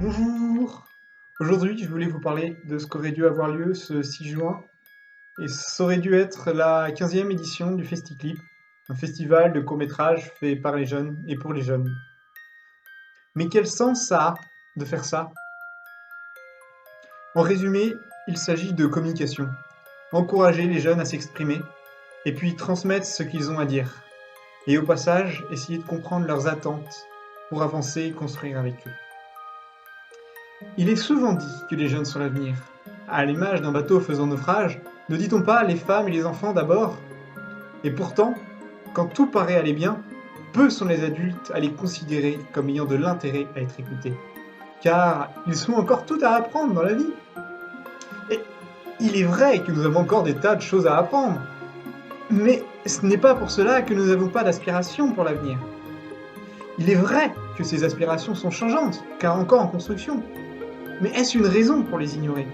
Bonjour! Aujourd'hui, je voulais vous parler de ce qu'aurait dû avoir lieu ce 6 juin, et ça aurait dû être la 15e édition du FestiClip, un festival de courts-métrages fait par les jeunes et pour les jeunes. Mais quel sens ça a de faire ça? En résumé, il s'agit de communication. Encourager les jeunes à s'exprimer, et puis transmettre ce qu'ils ont à dire. Et au passage, essayer de comprendre leurs attentes pour avancer et construire avec eux. Il est souvent dit que les jeunes sont l'avenir. À l'image d'un bateau faisant naufrage, ne dit-on pas les femmes et les enfants d'abord? Et pourtant, quand tout paraît aller bien, peu sont les adultes à les considérer comme ayant de l'intérêt à être écoutés. Car ils ont encore tout à apprendre dans la vie. Et il est vrai que nous avons encore des tas de choses à apprendre. Mais ce n'est pas pour cela que nous n'avons pas d'aspiration pour l'avenir. Il est vrai que ces aspirations sont changeantes, car encore en construction. Mais est-ce une raison pour les ignorer?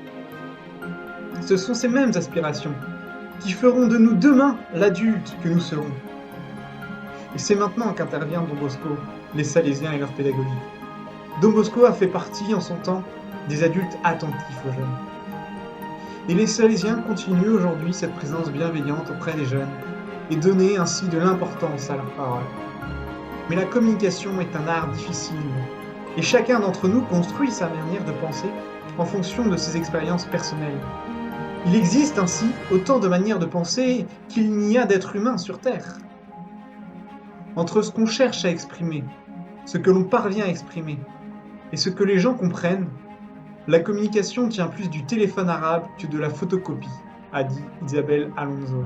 Ce sont ces mêmes aspirations qui feront de nous demain l'adulte que nous serons. Et c'est maintenant qu'intervient Don Bosco, les Salésiens et leur pédagogie. Don Bosco a fait partie, en son temps, des adultes attentifs aux jeunes. Et les Salésiens continuent aujourd'hui cette présence bienveillante auprès des jeunes, et donner ainsi de l'importance à leur parole. Mais la communication est un art difficile, et chacun d'entre nous construit sa manière de penser en fonction de ses expériences personnelles. Il existe ainsi autant de manières de penser qu'il n'y a d'êtres humains sur Terre. Entre ce qu'on cherche à exprimer, ce que l'on parvient à exprimer, et ce que les gens comprennent, la communication tient plus du téléphone arabe que de la photocopie, a dit Isabel Alonso.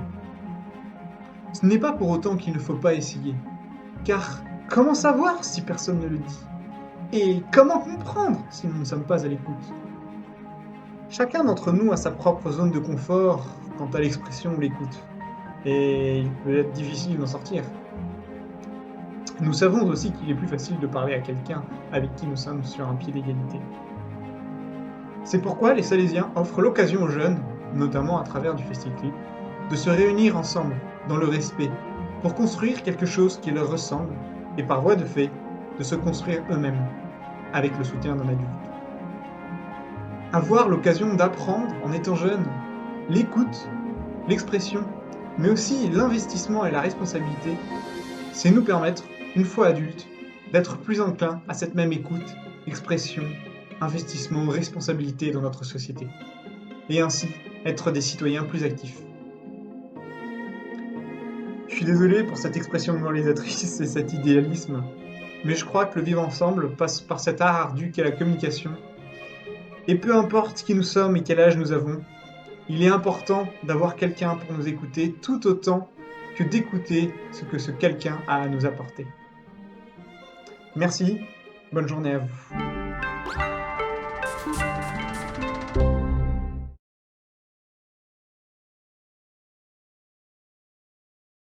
Ce n'est pas pour autant qu'il ne faut pas essayer, car comment savoir si personne ne le dit? Et comment comprendre si nous ne sommes pas à l'écoute? Chacun d'entre nous a sa propre zone de confort quant à l'expression ou l'écoute, et il peut être difficile d'en sortir. Nous savons aussi qu'il est plus facile de parler à quelqu'un avec qui nous sommes sur un pied d'égalité. C'est pourquoi les Salésiens offrent l'occasion aux jeunes, notamment à travers du FestiClip, de se réunir ensemble, dans le respect, pour construire quelque chose qui leur ressemble, et par voie de fait, de se construire eux-mêmes, avec le soutien d'un adulte. Avoir l'occasion d'apprendre en étant jeune, l'écoute, l'expression, mais aussi l'investissement et la responsabilité, c'est nous permettre, une fois adultes, d'être plus enclins à cette même écoute, expression, investissement, responsabilité dans notre société, et ainsi être des citoyens plus actifs. Je suis désolé pour cette expression moralisatrice et cet idéalisme, mais je crois que le vivre ensemble passe par cet art ardu qu'est la communication. Et peu importe qui nous sommes et quel âge nous avons, il est important d'avoir quelqu'un pour nous écouter tout autant que d'écouter ce que ce quelqu'un a à nous apporter. Merci, bonne journée à vous.